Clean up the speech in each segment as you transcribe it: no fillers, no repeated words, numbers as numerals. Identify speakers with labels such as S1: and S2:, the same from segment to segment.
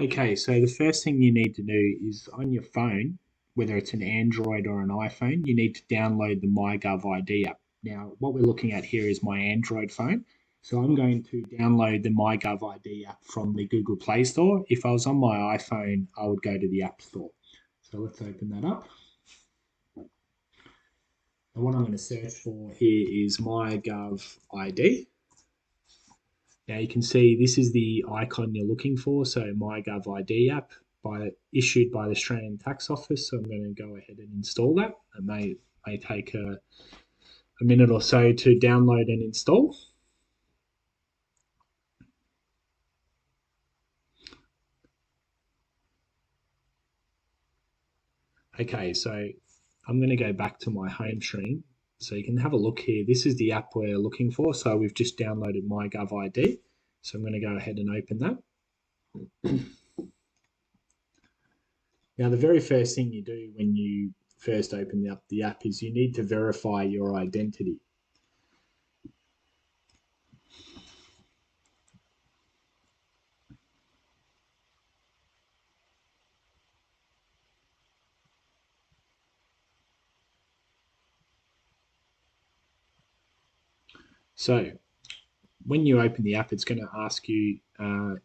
S1: Okay, so the first thing you need to do is on your phone, whether it's an Android or an iPhone, you need to download the myGOV ID app. Now, what we're looking at here is my Android phone. So I'm going to download the myGOV ID app from the Google Play Store. If I was on my iPhone, I would go to the App Store. So let's open that up. And what I'm going to search for here is myGOV ID. Now you can see this is the icon you're looking for, so myGOV ID app issued by the Australian Tax Office. So I'm going to go ahead and install that. It may take a minute or so to download and install. Okay, so I'm going to go back to my home screen. So you can have a look here. This is the app we're looking for. So we've just downloaded myGOV ID. So I'm going to go ahead and open that. Now, the very first thing you do when you first open up the app is you need to verify your identity. So when you open the app, it's going to ask you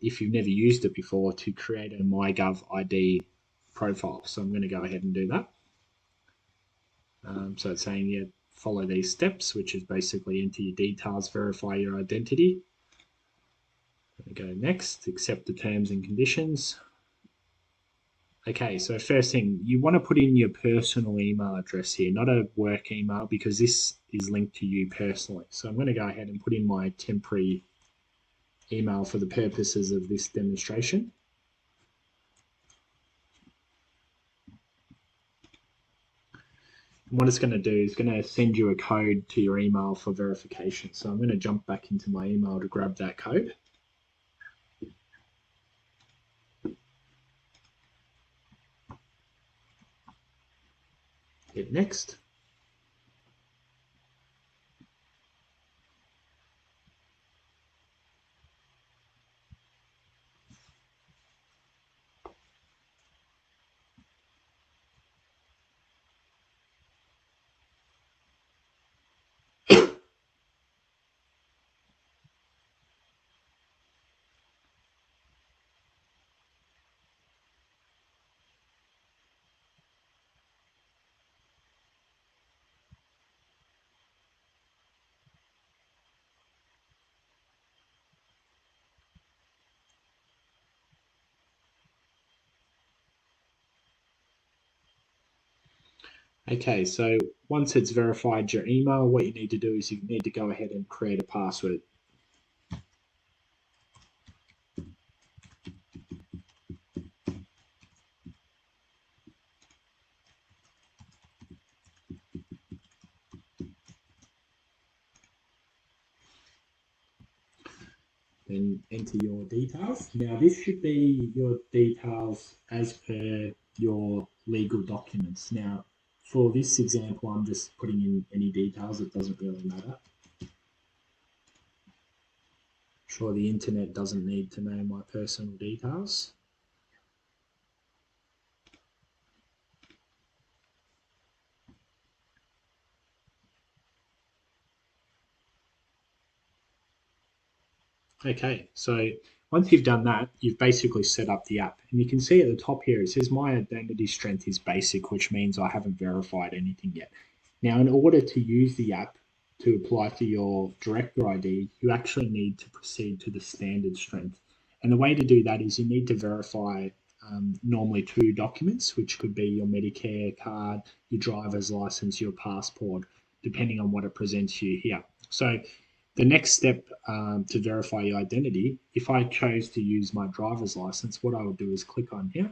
S1: if you've never used it before to create a myGOV ID profile. So I'm going to go ahead and do that. So it's saying, yeah, follow these steps, which is basically enter your details, verify your identity. Go next, accept the terms and conditions. Okay, so first thing, you want to put in your personal email address here, not a work email, because this is linked to you personally. So I'm going to go ahead and put in my temporary email for the purposes of this demonstration. And what it's going to do is going to send you a code to your email for verification. So I'm going to jump back into my email to grab that code. Hit next. Okay, so once it's verified your email, what you need to do is you need to go ahead and create a password. Then enter your details. Now this should be your details as per your legal documents. Now for this example, I'm just putting in any details, it doesn't really matter. Sure, the internet doesn't need to know my personal details. Okay, so once you've done that, you've basically set up the app. And you can see at the top here, it says my identity strength is basic, which means I haven't verified anything yet. Now, in order to use the app to apply for your director ID, you actually need to proceed to the standard strength. And the way to do that is you need to verify normally 2 documents, which could be your Medicare card, your driver's license, your passport, depending on what it presents you here. So the next step to verify your identity, if I chose to use my driver's license, what I would do is click on here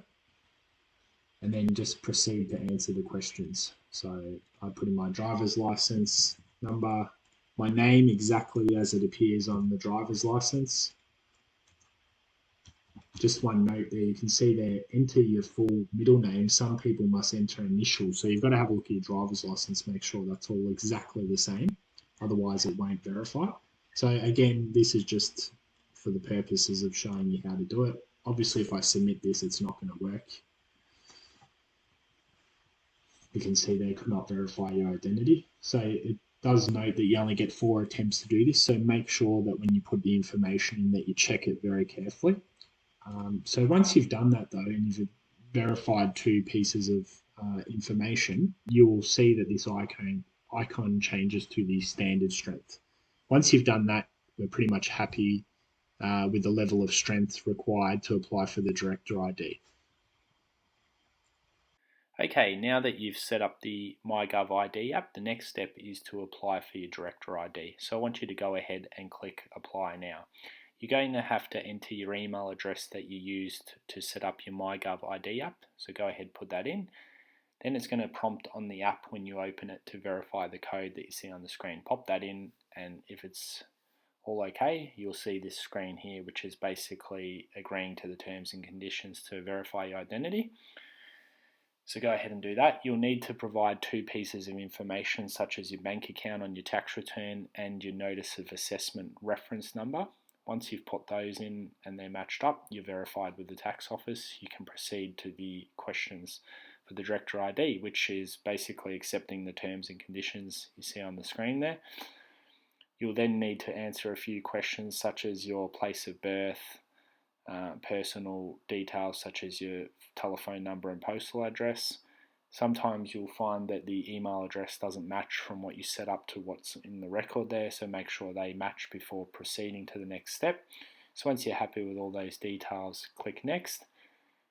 S1: and then just proceed to answer the questions. So I put in my driver's license number, my name exactly as it appears on the driver's license. Just one note there, you can see there, enter your full middle name. Some people must enter initials. So you've got to have a look at your driver's license, make sure that's all exactly the same. Otherwise it won't verify. So again, this is just for the purposes of showing you how to do it. obviously if I submit this, it's not going to work. You can see there, could not verify your identity. So it does note that you only get 4 attempts to do this. So make sure that when you put the information in that you check it very carefully. So once you've done that though, and you've verified 2 pieces of information, you will see that this icon changes to the standard strength. Once you've done that, we're pretty much happy with the level of strength required to apply for the director ID.
S2: Okay, now that you've set up the myGOV ID app, the next step is to apply for your director ID. So I want you to go ahead and click apply now. You're going to have to enter your email address that you used to set up your myGOV ID app. So go ahead and put that in. Then it's going to prompt on the app when you open it to verify the code that you see on the screen. Pop that in, and if it's all okay, you'll see this screen here, which is basically agreeing to the terms and conditions to verify your identity. So go ahead and do that. You'll need to provide 2 pieces of information such as your bank account on your tax return and your notice of assessment reference number. Once you've put those in and they're matched up, you're verified with the tax office. You can proceed to the questions for the director ID, which is basically accepting the terms and conditions you see on the screen there. You'll then need to answer a few questions such as your place of birth, personal details such as your telephone number and postal address. Sometimes you'll find that the email address doesn't match from what you set up to what's in the record there, so make sure they match before proceeding to the next step. So once you're happy with all those details, click next.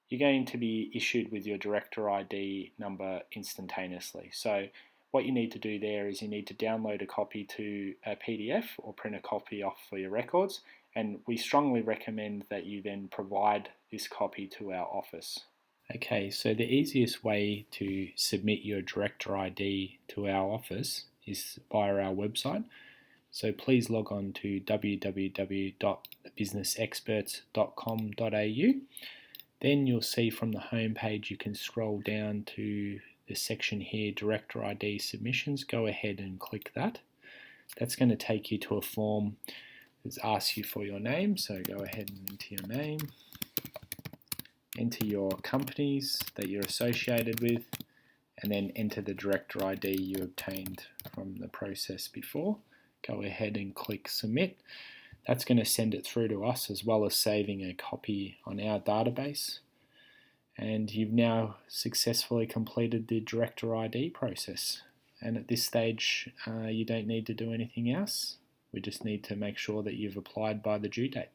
S2: You're going to be issued with your director ID number instantaneously. So what you need to do there is you need to download a copy to a PDF or print a copy off for your records, and we strongly recommend that you then provide this copy to our office. Okay, so the easiest way to submit your director ID to our office is via our website. So please log on to www.businessexperts.com.au. Then you'll see from the home page you can scroll down to the section here, Director ID Submissions. Go ahead and click that. That's going to take you to a form that asks you for your name, so go ahead and enter your name. Enter your companies that you're associated with, and then enter the director ID you obtained from the process before. Go ahead and click Submit. That's going to send it through to us as well as saving a copy on our database. And you've now successfully completed the director ID process. And at this stage, you don't need to do anything else. We just need to make sure that you've applied by the due date.